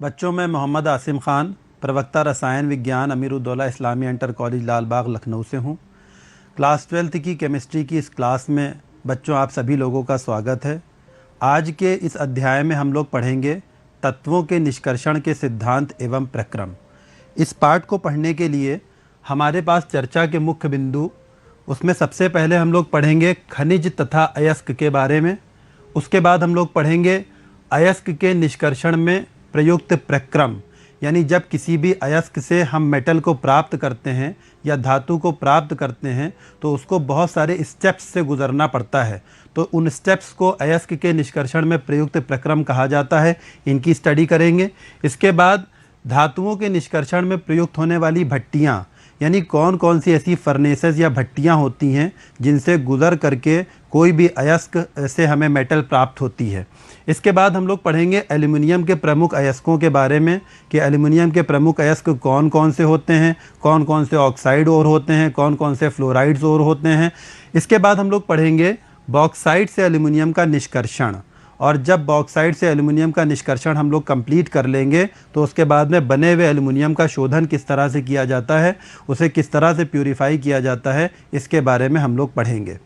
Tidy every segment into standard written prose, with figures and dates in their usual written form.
बच्चों में मोहम्मद आसिम ख़ान, प्रवक्ता रसायन विज्ञान अमीरुद्दौला इस्लामी इंटर कॉलेज लालबाग लखनऊ से हूँ। क्लास 12th की केमिस्ट्री की इस क्लास में बच्चों आप सभी लोगों का स्वागत है। आज के इस अध्याय में हम लोग पढ़ेंगे तत्वों के निष्कर्षण के सिद्धांत एवं प्रक्रम। इस पाठ को पढ़ने के लिए हमारे पास चर्चा के मुख्य बिंदु, उसमें सबसे पहले हम लोग पढ़ेंगे खनिज तथा अयस्क के बारे में। उसके बाद हम लोग पढ़ेंगे अयस्क के निष्कर्षण में प्रयुक्त प्रक्रम, यानी जब किसी भी अयस्क से हम मेटल को प्राप्त करते हैं या धातु को प्राप्त करते हैं तो उसको बहुत सारे स्टेप्स से गुजरना पड़ता है, तो उन स्टेप्स को अयस्क के निष्कर्षण में प्रयुक्त प्रक्रम कहा जाता है। इनकी स्टडी करेंगे। इसके बाद धातुओं के निष्कर्षण में प्रयुक्त होने वाली भट्टियाँ, यानी कौन कौन सी ऐसी फर्नेसेस या भट्टियाँ होती हैं जिनसे गुज़र करके कोई भी अयस्क से हमें मेटल प्राप्त होती है। इसके बाद हम लोग पढ़ेंगे एल्युमिनियम के प्रमुख अयस्कों के बारे में कि एल्युमिनियम के प्रमुख अयस्क कौन कौन से होते हैं, कौन कौन से ऑक्साइड और होते हैं, कौन कौन से फ्लोराइड्स और होते हैं। इसके बाद हम लोग पढ़ेंगे बॉक्साइट से एल्युमिनियम का निष्कर्षण, और जब बॉक्साइट से एल्युमिनियम का निष्कर्षण हम लोग कंप्लीट कर लेंगे तो उसके बाद में बने हुए एल्युमिनियम का शोधन किस तरह से किया जाता है, उसे किस तरह से प्यूरिफाई किया जाता है, इसके बारे में हम लोग पढ़ेंगे।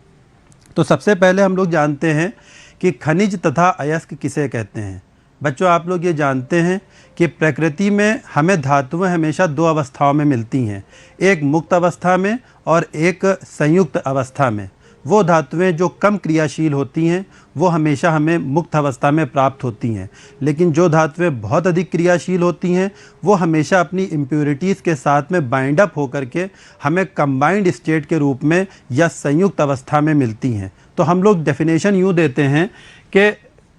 तो सबसे पहले हम लोग जानते हैं कि खनिज तथा अयस्क किसे कहते हैं। बच्चों, आप लोग ये जानते हैं कि प्रकृति में हमें धातुएं हमेशा दो अवस्थाओं में मिलती हैं, एक मुक्त अवस्था में और एक संयुक्त अवस्था में। वो धातुएं जो कम क्रियाशील होती हैं वो हमेशा हमें मुक्त अवस्था में प्राप्त होती हैं, लेकिन जो धातुएं बहुत अधिक क्रियाशील होती हैं वो हमेशा अपनी इम्प्योरिटीज़ के साथ में बाइंड अप होकर के हमें कंबाइंड स्टेट के रूप में या संयुक्त अवस्था में मिलती हैं। तो हम लोग डेफिनेशन यूँ देते हैं कि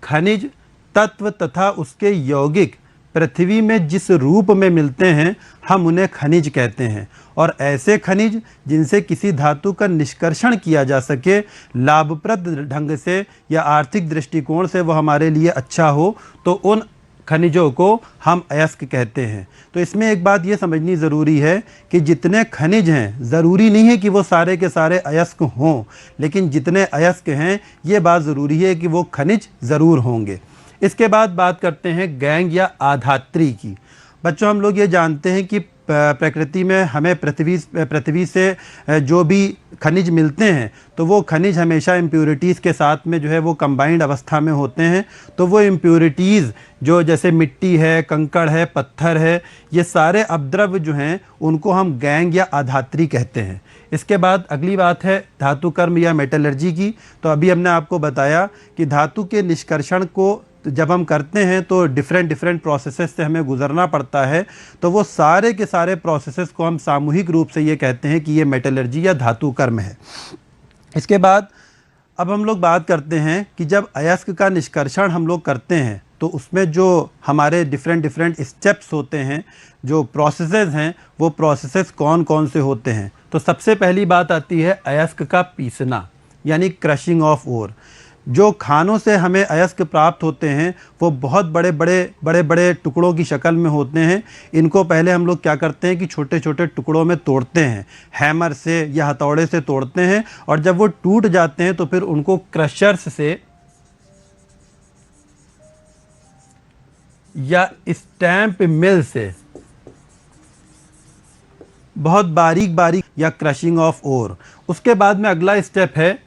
खनिज तत्व तथा उसके यौगिक पृथ्वी में जिस रूप में मिलते हैं हम उन्हें खनिज कहते हैं, और ऐसे खनिज जिनसे किसी धातु का निष्कर्षण किया जा सके लाभप्रद ढंग से या आर्थिक दृष्टिकोण से वो हमारे लिए अच्छा हो, तो उन खनिजों को हम अयस्क कहते हैं। तो इसमें एक बात ये समझनी ज़रूरी है कि जितने खनिज हैं, ज़रूरी नहीं है कि वो सारे के सारे अयस्क हों, लेकिन जितने अयस्क हैं ये बात ज़रूरी है कि वो खनिज ज़रूर होंगे। इसके बाद बात करते हैं गैंग या आधात्री की। बच्चों, हम लोग ये जानते हैं कि प्रकृति में हमें पृथ्वी से जो भी खनिज मिलते हैं तो वो खनिज हमेशा इम्प्योरिटीज़ के साथ में जो है वो कंबाइंड अवस्था में होते हैं। तो वो इम्प्योरिटीज़ जो जैसे मिट्टी है, कंकड़ है, पत्थर है, ये सारे अपद्रव्य जो हैं उनको हम गैंग या आधात्री कहते हैं। इसके बाद अगली बात है धातु कर्म या मेटलर्जी की। तो अभी हमने आपको बताया कि धातु के निष्कर्षण को जब हम करते हैं तो डिफरेंट प्रोसेसेस से हमें गुजरना पड़ता है, तो वो सारे के सारे प्रोसेसेस को हम सामूहिक रूप से ये कहते हैं कि ये मेटलर्जी या धातु कर्म है। इसके बाद अब हम लोग बात करते हैं कि जब अयस्क का निष्कर्षण हम लोग करते हैं तो उसमें जो हमारे डिफरेंट स्टेप्स होते हैं, जो प्रोसेसेस हैं, वो प्रोसेसेस कौन कौन से होते हैं। तो सबसे पहली बात आती है अयस्क का पीसना, यानी क्रशिंग ऑफ ओर। जो खानों से हमें अयस्क प्राप्त होते हैं वो बहुत बड़े टुकड़ों की शक्ल में होते हैं। इनको पहले हम लोग क्या करते हैं कि छोटे छोटे टुकड़ों में तोड़ते हैं, हैमर से या हथौड़े से तोड़ते हैं, और जब वो टूट जाते हैं तो फिर उनको क्रशर्स से या स्टैंप मिल से बहुत बारीक या क्रशिंग ऑफ ओर। उसके बाद में अगला स्टेप है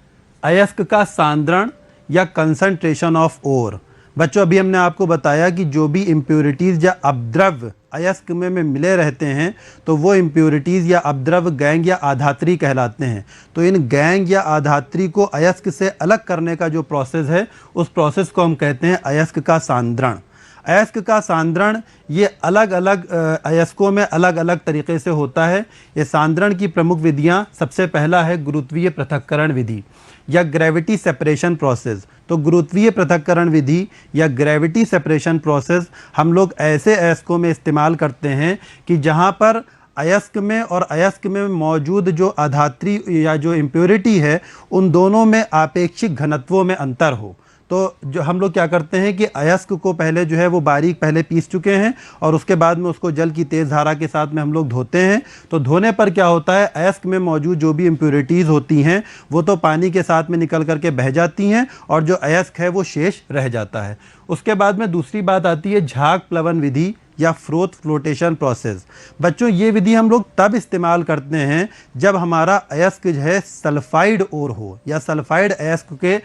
अयस्क का सांद्रण या कंसंट्रेशन ऑफ ओर। बच्चों, अभी हमने आपको बताया कि जो भी इम्प्योरिटीज़ या अपद्रव्य अयस्क में मिले रहते हैं तो वो इम्प्योरिटीज़ या अपद्रव्य गैंग या आधात्री कहलाते हैं। तो इन गैंग या आधात्री को अयस्क से अलग करने का जो प्रोसेस है उस प्रोसेस को हम कहते हैं अयस्क का सांद्रण। अयस्क का सांद्रण ये अलग अलग अयस्कों में अलग अलग तरीके से होता है। ये सांद्रण की प्रमुख विधियाँ, सबसे पहला है गुरुत्वीय पृथक्करण विधि या ग्रेविटी सेपरेशन प्रोसेस। तो गुरुत्वीय पृथक्करण विधि या ग्रेविटी सेपरेशन प्रोसेस हम लोग ऐसे अयस्कों में इस्तेमाल करते हैं कि जहाँ पर अयस्क में और अयस्क में मौजूद जो आधात्री या जो इम्प्योरिटी है उन दोनों में आपेक्षिक घनत्वों में अंतर हो। तो जो हम लोग क्या करते हैं कि अयस्क को पहले जो है वो बारीक पहले पीस चुके हैं और उसके बाद में उसको जल की तेज़ धारा के साथ में हम लोग धोते हैं। तो धोने पर क्या होता है, अयस्क में मौजूद जो भी इम्प्योरिटीज़ होती हैं वो तो पानी के साथ में निकल करके बह जाती हैं और जो अयस्क है वो शेष रह जाता है। उसके बाद में दूसरी बात आती है झाग प्लवन विधि या फ्रोथ फ्लोटेशन प्रोसेस। बच्चों ये विधि हम लोग तब इस्तेमाल करते हैं जब हमारा अयस्क जो है सल्फाइड ओर हो या सल्फाइड अयस्क के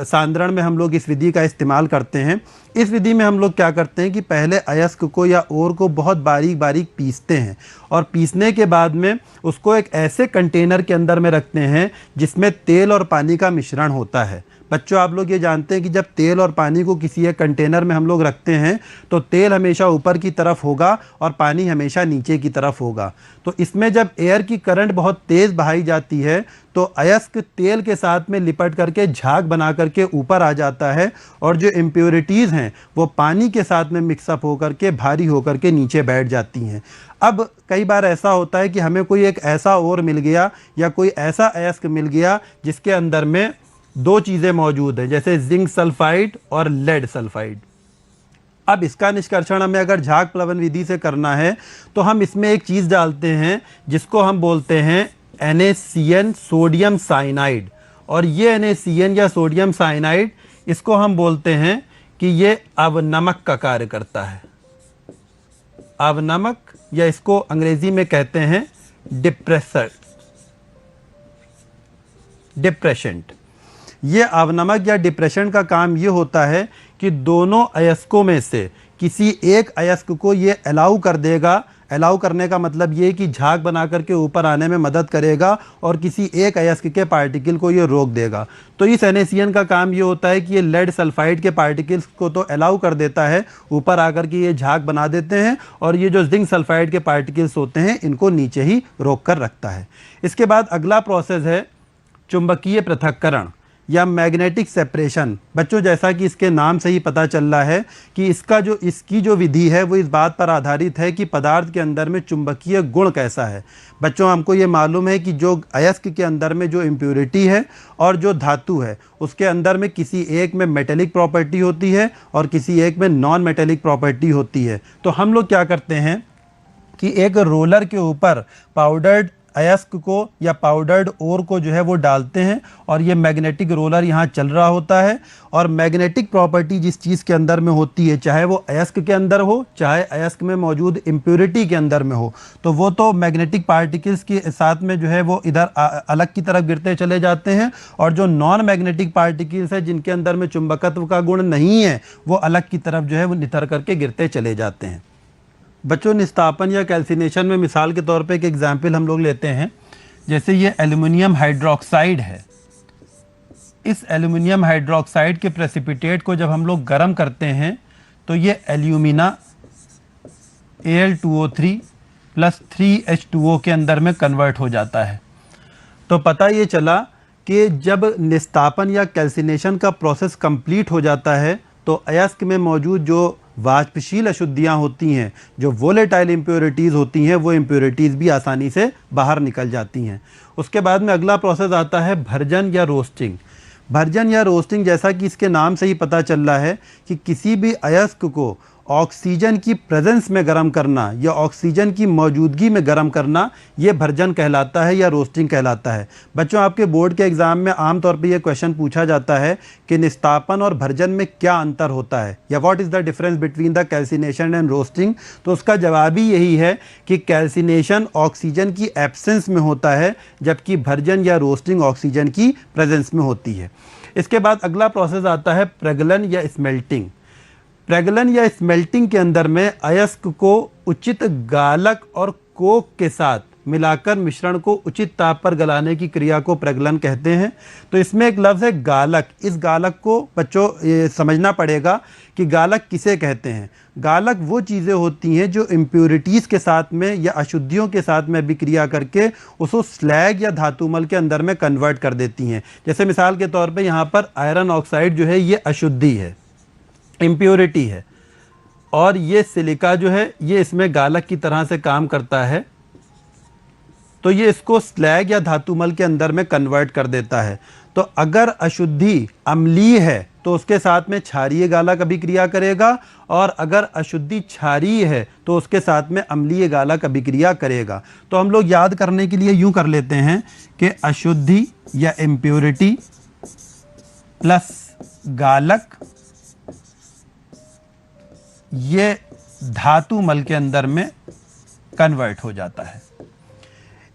सांद्रण में हम लोग इस विधि का इस्तेमाल करते हैं। इस विधि में हम लोग क्या करते हैं कि पहले अयस्क को या ओर को बहुत बारीक बारीक पीसते हैं और पीसने के बाद में उसको एक ऐसे कंटेनर के अंदर में रखते हैं जिसमें तेल और पानी का मिश्रण होता है। बच्चों आप लोग ये जानते हैं कि जब तेल और पानी को किसी एक कंटेनर में हम लोग रखते हैं तो तेल हमेशा ऊपर की तरफ होगा और पानी हमेशा नीचे की तरफ होगा। तो इसमें जब एयर की करंट बहुत तेज़ बहाई जाती है तो अयस्क तेल के साथ में लिपट करके झाग बना करके ऊपर आ जाता है और जो इम्प्योरिटीज़ हैं वो पानी के साथ में मिक्सअप होकर के भारी होकर के नीचे बैठ जाती हैं। अब कई बार ऐसा होता है कि हमें कोई एक ऐसा ओर मिल गया या कोई ऐसा अयस्क मिल गया जिसके अंदर में दो चीज़ें मौजूद हैं, जैसे जिंक सल्फाइड और लेड सल्फाइड। अब इसका निष्कर्षण हमें अगर झाग प्लवन विधि से करना है तो हम इसमें एक चीज़ डालते हैं जिसको हम बोलते हैं NaCN सोडियम साइनाइड। और ये NaCN या सोडियम साइनाइड इसको हम बोलते हैं कि ये अवनमक का कार्य करता है। अवनमक या इसको अंग्रेजी में कहते हैं डिप्रेशेंट। ये अवनमक या डिप्रेशन का काम ये होता है कि दोनों अयस्कों में से किसी एक अयस्क को ये अलाउ कर देगा। अलाउ करने का मतलब ये कि झाग बना करके ऊपर आने में मदद करेगा और किसी एक अयस्क के पार्टिकल को ये रोक देगा। तो इस NaCN का काम ये होता है कि ये लेड सल्फाइड के पार्टिकल्स को तो अलाउ कर देता है, ऊपर आकर के ये झाग बना देते हैं और ये जो जिंक सल्फाइड के पार्टिकल्स होते हैं इनको नीचे ही रोक कर रखता है। इसके बाद अगला प्रोसेस है चुंबकीय पृथक्करण या मैग्नेटिक सेपरेशन। बच्चों जैसा कि इसके नाम से ही पता चल रहा है कि इसकी जो विधि है वो इस बात पर आधारित है कि पदार्थ के अंदर में चुंबकीय गुण कैसा है। बच्चों हमको ये मालूम है कि जो अयस्क के अंदर में जो इम्प्योरिटी है और जो धातु है उसके अंदर में किसी एक में मेटेलिक प्रॉपर्टी होती है और किसी एक में नॉन मेटेलिक प्रॉपर्टी होती है। तो हम लोग क्या करते हैं कि एक रोलर के ऊपर पाउडर्ड अयस्क को या पाउडर्ड ओर को जो है वो डालते हैं और ये मैग्नेटिक रोलर यहाँ चल रहा होता है। और मैग्नेटिक प्रॉपर्टी जिस चीज़ के अंदर में होती है, चाहे वो अयस्क के अंदर हो चाहे अयस्क में मौजूद इम्प्योरिटी के अंदर में हो, तो वो तो मैग्नेटिक पार्टिकल्स के साथ में जो है वो इधर अलग की तरफ गिरते चले जाते हैं और जो नॉन मैग्नेटिक पार्टिकल्स है जिनके अंदर में चुंबकत्व का गुण नहीं है वो अलग की तरफ जो है वो नितर करके गिरते चले जाते हैं। बच्चों निस्तापन या कैल्सिनेशन में मिसाल के तौर पे एक एग्जाम्पल हम लोग लेते हैं, जैसे ये एल्युमिनियम हाइड्रोक्साइड है। इस एल्युमिनियम हाइड्रोक्साइड के प्रेसिपिटेट को जब हम लोग गर्म करते हैं तो ये एल्यूमिना Al2O3 प्लस 3H2O के अंदर में कन्वर्ट हो जाता है। तो पता ये चला कि जब निस्तापन या कैल्सिनेशन का प्रोसेस कंप्लीट हो जाता है तो अयस्क में मौजूद जो वाष्पशील अशुद्धियाँ होती हैं, जो वोलेटाइल इम्प्योरिटीज़ होती हैं, वो इम्प्योरिटीज़ भी आसानी से बाहर निकल जाती हैं। उसके बाद में अगला प्रोसेस आता है भर्जन या रोस्टिंग। भर्जन या रोस्टिंग जैसा कि इसके नाम से ही पता चल रहा है कि किसी भी अयस्क को ऑक्सीजन की प्रेजेंस में गर्म करना या ऑक्सीजन की मौजूदगी में गर्म करना, ये भर्जन कहलाता है या रोस्टिंग कहलाता है। बच्चों आपके बोर्ड के एग्ज़ाम में आमतौर पे ये क्वेश्चन पूछा जाता है कि निस्तापन और भर्जन में क्या अंतर होता है या what is the difference between the calcination and roasting. तो उसका जवाब ही यही है कि कैल्सिनेशन ऑक्सीजन की एब्सेंस में होता है जबकि भर्जन या रोस्टिंग ऑक्सीजन की प्रेजेंस में होती है। इसके बाद अगला प्रोसेस आता है प्रगलन या स्मेल्टिंग। प्रगलन या स्मेल्टिंग के अंदर में अयस्क को उचित गालक और कोक के साथ मिलाकर मिश्रण को उचित ताप पर गलाने की क्रिया को प्रगलन कहते हैं। तो इसमें एक लफ्ज़ है गालक। इस गालक को बच्चों ये समझना पड़ेगा कि गालक किसे कहते हैं। गालक वो चीज़ें होती हैं जो इम्प्योरिटीज़ के साथ में या अशुद्धियों के साथ में विक्रिया करके उसको स्लैग या धातुमल के अंदर में कन्वर्ट कर देती हैं। जैसे मिसाल के तौर पर यहाँ पर आयरन ऑक्साइड जो है ये अशुद्धि है, इम्प्योरिटी है, और ये सिलिका जो है ये इसमें गालक की तरह से काम करता है। तो ये इसको स्लैग या धातुमल के अंदर में कन्वर्ट कर देता है। तो अगर अशुद्धि अम्लीय है तो उसके साथ में क्षारीय गालक अभिक्रिया करेगा, और अगर अशुद्धि क्षारीय है तो उसके साथ में अम्लीय गालक अभिक्रिया करेगा। तो हम लोग याद करने के लिए यूं कर लेते हैं कि अशुद्धि या इम्प्योरिटी प्लस गालक ये धातु मल के अंदर में कन्वर्ट हो जाता है।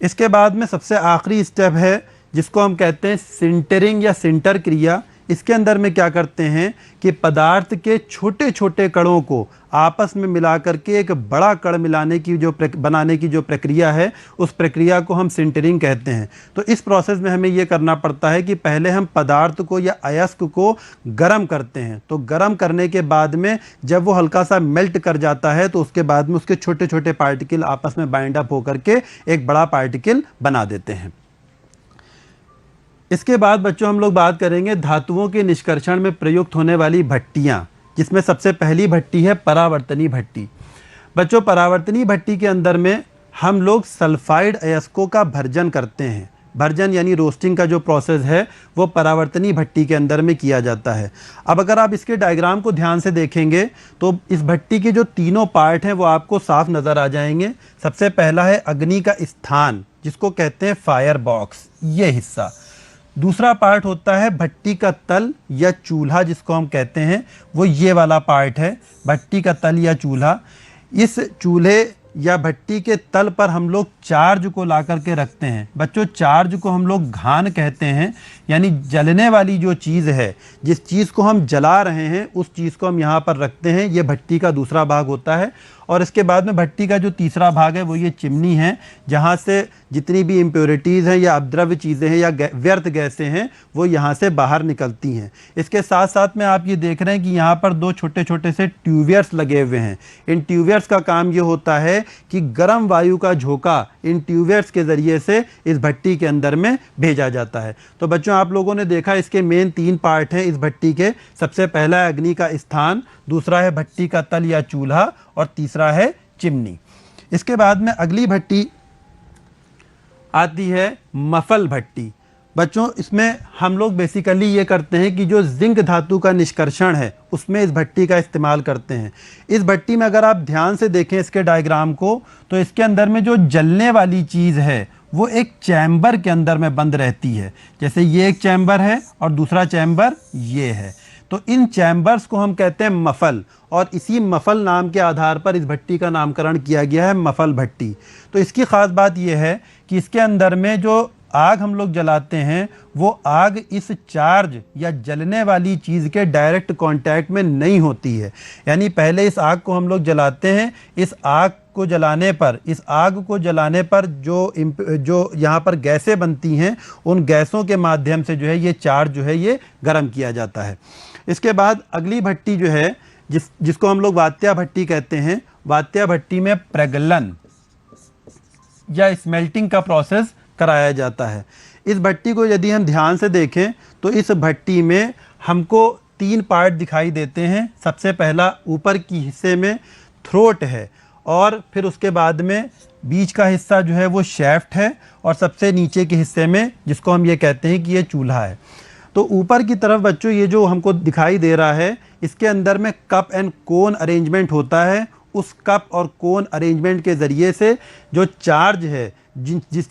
इसके बाद में सबसे आखिरी स्टेप है जिसको हम कहते हैं सिंटरिंग या सिंटर क्रिया। इसके अंदर में क्या करते हैं कि पदार्थ के छोटे छोटे कणों को आपस में मिलाकर के एक बड़ा कण मिलाने की बनाने की जो प्रक्रिया है, उस प्रक्रिया को हम सिंटरिंग कहते हैं। तो इस प्रोसेस में हमें ये करना पड़ता है कि पहले हम पदार्थ को या अयस्क को गर्म करते हैं। तो गर्म करने के बाद में जब वो हल्का सा मेल्ट कर जाता है तो उसके बाद में उसके छोटे छोटे पार्टिकल आपस में बाइंड अप होकर के एक बड़ा पार्टिकल बना देते हैं। इसके बाद बच्चों हम लोग बात करेंगे धातुओं के निष्कर्षण में प्रयुक्त होने वाली भट्टियाँ, जिसमें सबसे पहली भट्टी है परावर्तनी भट्टी। बच्चों परावर्तनी भट्टी के अंदर में हम लोग सल्फाइड अयस्कों का भर्जन करते हैं। भर्जन यानी रोस्टिंग का जो प्रोसेस है वो परावर्तनी भट्टी के अंदर में किया जाता है। अब अगर आप इसके डायग्राम को ध्यान से देखेंगे तो इस भट्टी के जो तीनों पार्ट हैं वो आपको साफ नज़र आ जाएंगे। सबसे पहला है अग्नि का स्थान, जिसको कहते हैं फायर बॉक्स, ये हिस्सा। दूसरा पार्ट होता है भट्टी का तल या चूल्हा, जिसको हम कहते हैं, वो ये वाला पार्ट है भट्टी का तल या चूल्हा। इस चूल्हे या भट्टी के तल पर हम लोग चार्ज को ला करके रखते हैं। बच्चों चार्ज को हम लोग घान कहते हैं, यानी जलने वाली जो चीज़ है, जिस चीज़ को हम जला रहे हैं उस चीज़ को हम यहाँ पर रखते हैं। ये भट्टी का दूसरा भाग होता है। और इसके बाद में भट्टी का जो तीसरा भाग है वो ये चिमनी है, जहाँ से जितनी भी इम्प्योरिटीज़ हैं या अपद्रव्य चीज़ें हैं या व्यर्थ गैसें हैं वो यहाँ से बाहर निकलती हैं। इसके साथ साथ में आप ये देख रहे हैं कि यहाँ पर दो छोटे छोटे से ट्यूबियर्स लगे हुए हैं। इन ट्यूबियर्स का काम ये होता है कि गर्म वायु का झोंका इन ट्यूबियर्स के ज़रिए से इस भट्टी के अंदर में भेजा जाता है। तो बच्चों आप लोगों ने देखा इसके मेन 3 पार्ट हैं इस भट्टी के। सबसे पहला है अग्नि का स्थान, दूसरा है भट्टी का तल या चूल्हा, और तीसरा है चिमनी। इसके बाद में अगली भट्टी आती है मफल भट्टी। बच्चों इसमें हम लोग बेसिकली ये करते हैं कि जो जिंक धातु का निष्कर्षण है उसमें इस भट्टी का इस्तेमाल करते हैं। इस भट्टी में अगर आप ध्यान से देखें इसके डायग्राम को, तो इसके अंदर में जो जलने वाली चीज़ है वो एक चैम्बर के अंदर में बंद रहती है। जैसे ये एक चैम्बर है और दूसरा चैम्बर ये है, तो इन चैम्बर्स को हम कहते हैं मफल, और इसी मफल नाम के आधार पर इस भट्टी का नामकरण किया गया है मफल भट्टी। तो इसकी ख़ास बात यह है कि इसके अंदर में जो आग हम लोग जलाते हैं वो आग इस चार्ज या जलने वाली चीज़ के डायरेक्ट कांटेक्ट में नहीं होती है। यानी पहले इस आग को हम लोग जलाते हैं, इस आग को जलाने पर जो यहाँ पर गैसें बनती हैं उन गैसों के माध्यम से जो है ये चार्ज जो है ये गर्म किया जाता है। इसके बाद अगली भट्टी जो है जिसको हम लोग वात्या भट्टी कहते हैं, वात्या भट्टी में प्रगलन या स्मेल्टिंग का प्रोसेस कराया जाता है। इस भट्टी को यदि हम ध्यान से देखें तो इस भट्टी में हमको 3 पार्ट दिखाई देते हैं। सबसे पहला ऊपर की हिस्से में थ्रोट है, और फिर उसके बाद में बीच का हिस्सा जो है वो शैफ्ट है, और सबसे नीचे के हिस्से में जिसको हम ये कहते हैं कि ये चूल्हा है। तो ऊपर की तरफ बच्चों ये जो हमको दिखाई दे रहा है इसके अंदर में कप एंड कोन अरेंजमेंट होता है। उस कप और कोन अरेंजमेंट के ज़रिए से जो चार्ज है, जिस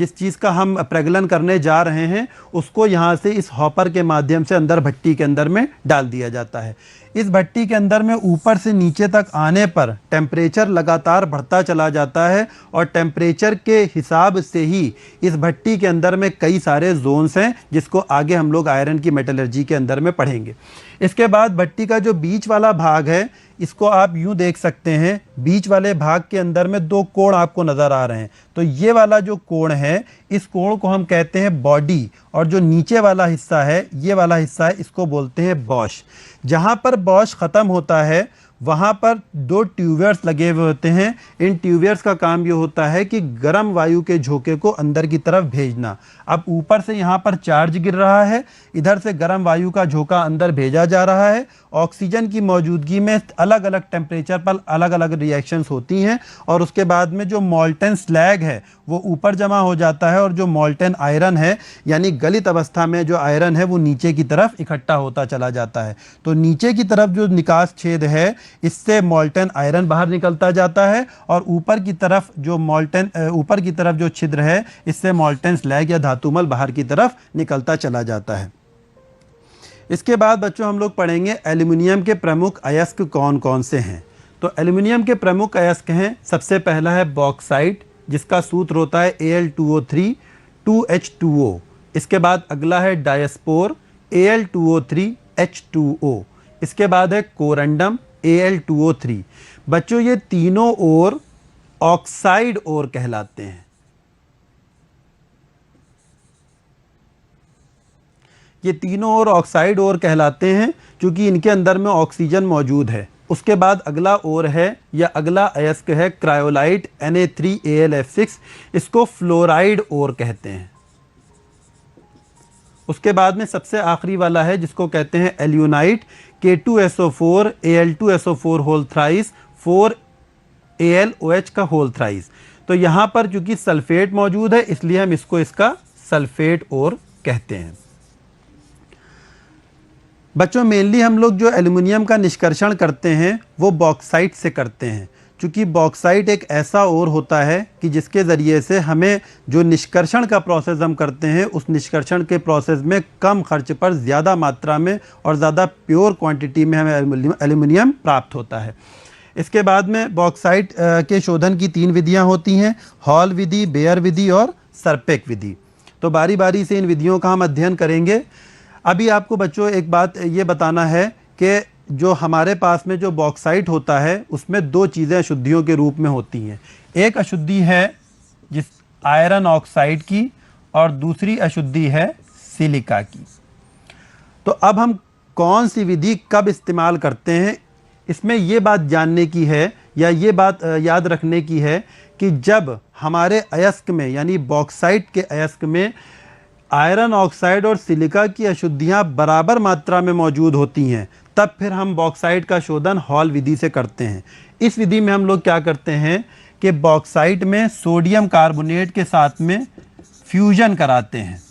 चीज़ का हम प्रगलन करने जा रहे हैं उसको यहाँ से इस हॉपर के माध्यम से अंदर भट्टी के अंदर में डाल दिया जाता है। इस भट्टी के अंदर में ऊपर से नीचे तक आने पर टेम्परेचर लगातार बढ़ता चला जाता है, और टेम्परेचर के हिसाब से ही इस भट्टी के अंदर में कई सारे जोन्स हैं जिसको आगे हम लोग आयरन की मेटलर्जी के अंदर में पढ़ेंगे। इसके बाद भट्टी का जो बीच वाला भाग है इसको आप यूं देख सकते हैं, बीच वाले भाग के अंदर में 2 कोण आपको नज़र आ रहे हैं। तो ये वाला जो कोण है इस कोण को हम कहते हैं बॉडी, और जो नीचे वाला हिस्सा है ये वाला हिस्सा है इसको बोलते हैं बॉश। जहाँ पर बॉश ख़त्म होता है वहाँ पर 2 ट्यूबर्स लगे हुए होते हैं। इन ट्यूबर्स का काम ये होता है कि गर्म वायु के झोंके को अंदर की तरफ भेजना। अब ऊपर से यहाँ पर चार्ज गिर रहा है, इधर से गर्म वायु का झोंका अंदर भेजा जा रहा है। ऑक्सीजन की मौजूदगी में अलग अलग टेम्परेचर पर अलग अलग रिएक्शंस होती हैं और उसके बाद में जो मॉल्टन स्लैग है वो ऊपर जमा हो जाता है और जो मॉल्टन आयरन है यानी गलित अवस्था में जो आयरन है वो नीचे की तरफ इकट्ठा होता चला जाता है। तो नीचे की तरफ जो निकास छेद है इससे मॉल्टन आयरन बाहर निकलता जाता है और ऊपर की तरफ जो छिद्र है इससे मॉल्टन स्लैग या धातुमल बाहर की तरफ निकलता चला जाता है। इसके बाद बच्चों हम लोग पढ़ेंगे एल्युमिनियम के प्रमुख अयस्क कौन कौन से हैं। तो एल्युमिनियम के प्रमुख अयस्क हैं, सबसे पहला है बॉक्साइट जिसका सूत्र होता है Al2O3 2H2O। इसके बाद अगला है डायस्पोर Al2O3 H2O। इसके बाद है कोरंडम Al2O3। बच्चों ये तीनों ओर ऑक्साइड ओर कहलाते हैं। ये तीनों ओर ऑक्साइड ओर कहलाते हैं क्योंकि इनके अंदर में ऑक्सीजन मौजूद है। उसके बाद अगला ओर है या अगला अयस्क है क्रायोलाइट Na3Al(F6)। इसको फ्लोराइड ओर कहते हैं। उसके बाद में सबसे आखिरी वाला है जिसको कहते हैं एल्यूनाइट K2SO4 Al2SO4 whole thrice 4AlOH का होल थ्राइस। तो यहाँ पर चूंकि सल्फेट मौजूद है इसलिए हम इसको इसका सल्फेट ओर कहते हैं। बच्चों मेनली हम लोग जो एल्युमिनियम का निष्कर्षण करते हैं वो बॉक्साइट से करते हैं, क्योंकि बॉक्साइट एक ऐसा ओर होता है कि जिसके ज़रिए से हमें जो निष्कर्षण का प्रोसेस हम करते हैं उस निष्कर्षण के प्रोसेस में कम खर्च पर ज़्यादा मात्रा में और ज़्यादा प्योर क्वांटिटी में हमें एल्युमिनियम प्राप्त होता है। इसके बाद में बॉक्साइट के शोधन की 3 विधियाँ होती हैं, हॉल विधि, बेयर विधि और सरपेक विधि। तो बारी बारी से इन विधियों का हम अध्ययन करेंगे। अभी आपको बच्चों एक बात ये बताना है कि जो हमारे पास में जो बॉक्साइट होता है उसमें 2 चीज़ें अशुद्धियों के रूप में होती हैं। एक अशुद्धि है जिस आयरन ऑक्साइड की और दूसरी अशुद्धि है सिलिका की। तो अब हम कौन सी विधि कब इस्तेमाल करते हैं, इसमें ये बात जानने की है या ये बात याद रखने की है कि जब हमारे अयस्क में यानी बॉक्साइट के अयस्क में आयरन ऑक्साइड और सिलिका की अशुद्धियाँ बराबर मात्रा में मौजूद होती हैं तब फिर हम बॉक्साइट का शोधन हॉल विधि से करते हैं। इस विधि में हम लोग क्या करते हैं कि बॉक्साइट में सोडियम कार्बोनेट के साथ में फ्यूजन कराते हैं।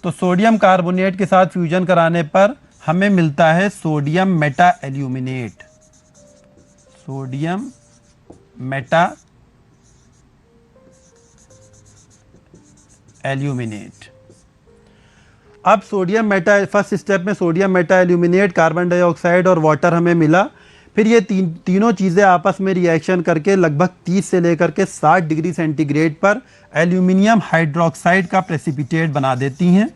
तो सोडियम कार्बोनेट के साथ फ्यूजन कराने पर हमें मिलता है sodium Meta aluminate. Sodium Meta aluminate. अब सोडियम मेटा फर्स्ट स्टेप में sodium Meta aluminate, carbon dioxide और वाटर हमें मिला। फिर ये तीनों चीज़ें आपस में रिएक्शन करके लगभग 30 से लेकर के 60 डिग्री सेंटीग्रेड पर एल्यूमिनियम हाइड्रोक्साइड का प्रेसिपिटेट बना देती हैं।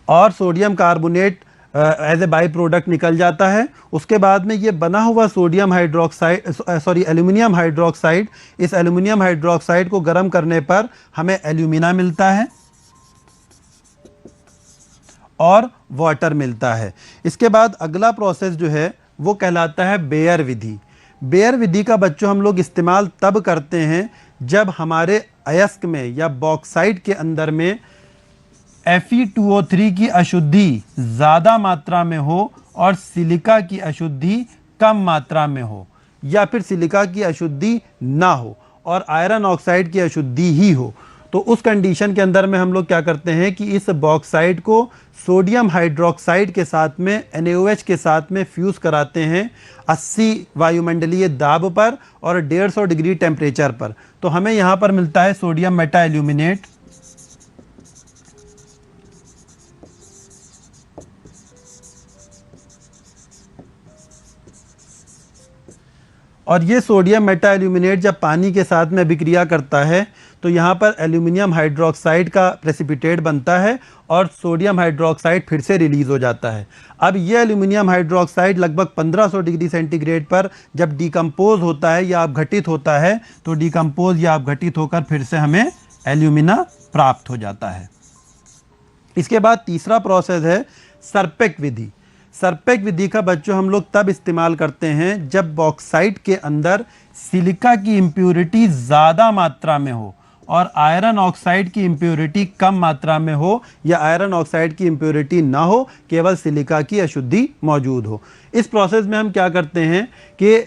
और sodium carbonate as a by product निकल जाता है। उसके बाद में ये बना हुआ सोडियम हाइड्रोक्साइड एल्यूमिनियम हाइड्रोक्साइड, इस एल्यूमिनियम हाइड्रोक्साइड को गर्म करने पर हमें एल्यूमिना मिलता है और वाटर मिलता है। इसके बाद अगला प्रोसेस जो है वो कहलाता है बेयर विधि। बेयर विधि का बच्चों हम लोग इस्तेमाल तब करते हैं जब हमारे अयस्क में या बॉक्साइट के अंदर में Fe2O3 की अशुद्धि ज़्यादा मात्रा में हो और सिलिका की अशुद्धि कम मात्रा में हो, या फिर सिलिका की अशुद्धि ना हो और आयरन ऑक्साइड की अशुद्धि ही हो। तो उस कंडीशन के अंदर में हम लोग क्या करते हैं कि इस बॉक्साइट को सोडियम हाइड्रोक्साइड के साथ में NaOH के साथ में फ्यूज़ कराते हैं 80 वायुमंडलीय दाब पर और 150 डिग्री टेम्परेचर पर। तो हमें यहाँ पर मिलता है सोडियम मेटा एल्यूमिनेट। और ये सोडियम मेटा एल्यूमिनेट जब पानी के साथ में अभिक्रिया करता है तो यहाँ पर एल्यूमिनियम हाइड्रोक्साइड का प्रेसिपिटेट बनता है और सोडियम हाइड्रोक्साइड फिर से रिलीज़ हो जाता है। अब ये एल्यूमिनियम हाइड्रोक्साइड लगभग 1500 डिग्री सेंटीग्रेड पर जब डिकम्पोज होता है या अपघटित होता है तो डिकम्पोज या अपघटित होकर फिर से हमें एल्यूमिना प्राप्त हो जाता है। इसके बाद तीसरा प्रोसेस है सरपेक विधि। सरपेक विधि का बच्चों हम लोग तब इस्तेमाल करते हैं जब बॉक्साइट के अंदर सिलिका की इम्प्योरिटी ज़्यादा मात्रा में हो और आयरन ऑक्साइड की इम्प्योरिटी कम मात्रा में हो, या आयरन ऑक्साइड की इम्प्योरिटी ना हो, केवल सिलिका की अशुद्धि मौजूद हो। इस प्रोसेस में हम क्या करते हैं कि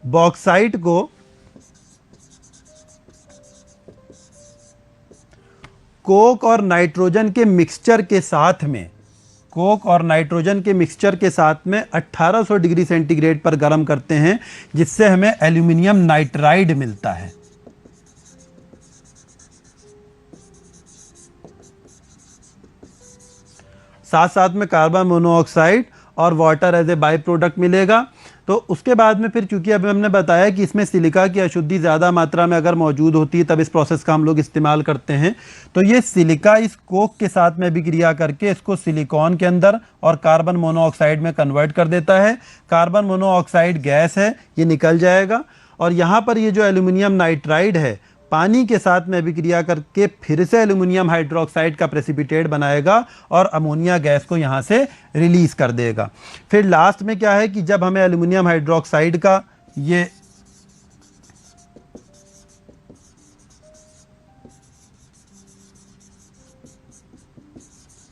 बॉक्साइट को कोक और नाइट्रोजन के मिक्सचर के साथ में 1800 डिग्री सेंटीग्रेड पर गर्म करते हैं, जिससे हमें एल्यूमिनियम नाइट्राइड मिलता है। साथ साथ में कार्बन मोनोऑक्साइड और water as a by product मिलेगा। तो उसके बाद में फिर चूंकि अभी हमने बताया कि इसमें सिलिका की अशुद्धि ज़्यादा मात्रा में अगर मौजूद होती है तब इस प्रोसेस का हम लोग इस्तेमाल करते हैं। तो ये सिलिका इस कोक के साथ में अभिक्रिया करके इसको सिलिकॉन के अंदर और कार्बन मोनोऑक्साइड में कन्वर्ट कर देता है। कार्बन मोनोऑक्साइड गैस है, ये निकल जाएगा और यहाँ पर ये जो एल्यूमिनियम नाइट्राइड है पानी के साथ में अभिक्रिया करके फिर से एल्यूमिनियम हाइड्रोक्साइड का प्रेसिपिटेट बनाएगा और अमोनिया गैस को यहाँ से रिलीज कर देगा। फिर लास्ट में क्या है कि जब हमें एल्यूमिनियम हाइड्रोक्साइड का ये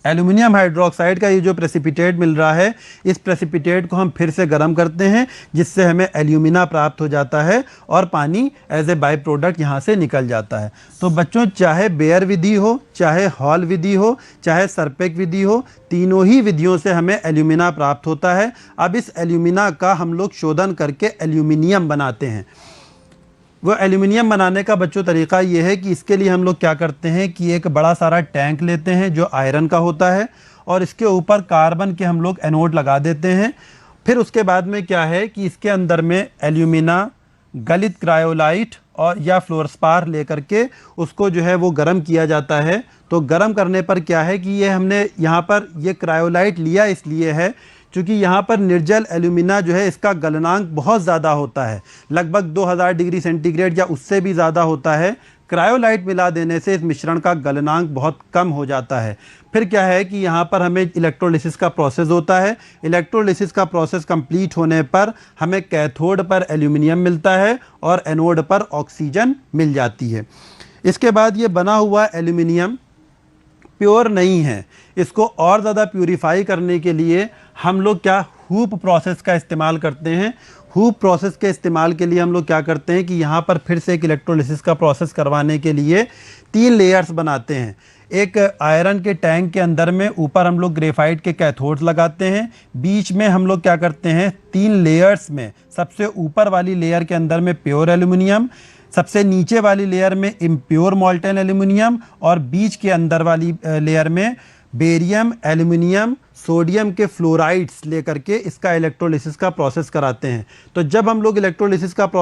एल्यूमिनियम हाइड्रोक्साइड का ये जो प्रेसिपिटेट मिल रहा है, इस प्रेसिपिटेट को हम फिर से गर्म करते हैं, जिससे हमें एल्यूमिना प्राप्त हो जाता है और पानी एज ए बाई प्रोडक्ट यहाँ से निकल जाता है। तो बच्चों, चाहे बेयर विधि हो, चाहे हॉल विधि हो, चाहे सरपेक विधि हो, तीनों ही विधियों से हमें एल्यूमिना प्राप्त होता है। अब इस एल्यूमिना का हम लोग शोधन करके एल्यूमिनियम बनाते हैं। वो एल्यूमिनियम बनाने का बच्चों तरीका ये है कि इसके लिए हम लोग क्या करते हैं कि एक बड़ा सारा टैंक लेते हैं जो आयरन का होता है और इसके ऊपर कार्बन के हम लोग एनोड लगा देते हैं। फिर उसके बाद में क्या है कि इसके अंदर में एल्यूमिना, गलित क्रायोलाइट और या फ्लोरस्पार लेकर के उसको जो है वो गर्म किया जाता है। तो गर्म करने पर क्या है कि ये हमने यहाँ पर ये क्रायोलाइट लिया इसलिए है क्योंकि यहाँ पर निर्जल एल्यूमिना जो है इसका गलनांक बहुत ज़्यादा होता है, लगभग 2000 डिग्री सेंटीग्रेड या उससे भी ज़्यादा होता है। क्रायोलाइट मिला देने से इस मिश्रण का गलनांक बहुत कम हो जाता है। फिर क्या है कि यहाँ पर हमें इलेक्ट्रोलिसिस का प्रोसेस होता है। इलेक्ट्रोलिसिस का प्रोसेस कंप्लीट होने पर हमें कैथोड पर एल्यूमिनियम मिलता है और एनोड पर ऑक्सीजन मिल जाती है। इसके बाद ये बना हुआ एल्यूमिनियम प्योर नहीं है, इसको और ज़्यादा प्यूरीफाई करने के लिए हम लोग क्या हूप प्रोसेस का इस्तेमाल करते हैं। हूप प्रोसेस के इस्तेमाल के लिए हम लोग क्या करते हैं कि यहाँ पर फिर से एक इलेक्ट्रोलिसिस का प्रोसेस करवाने के लिए 3 लेयर्स बनाते हैं। एक आयरन के टैंक के अंदर में ऊपर हम लोग ग्रेफाइट के कैथोड्स लगाते हैं, बीच में हम लोग क्या करते हैं 3 लेयर्स में सबसे ऊपर वाली लेयर के अंदर में प्योर एल्यूमिनियम, सबसे नीचे वाली लेयर में इम्प्योर मॉल्टेन एल्यूमिनियम और बीच के अंदर वाली लेयर में बेरियम, एल्यूमिनियम, सोडियम के फ्लोराइड्स लेकर के इसका इलेक्ट्रोलिसिस का प्रोसेस कराते हैं। तो जब हम लोग इलेक्ट्रोलिसिस का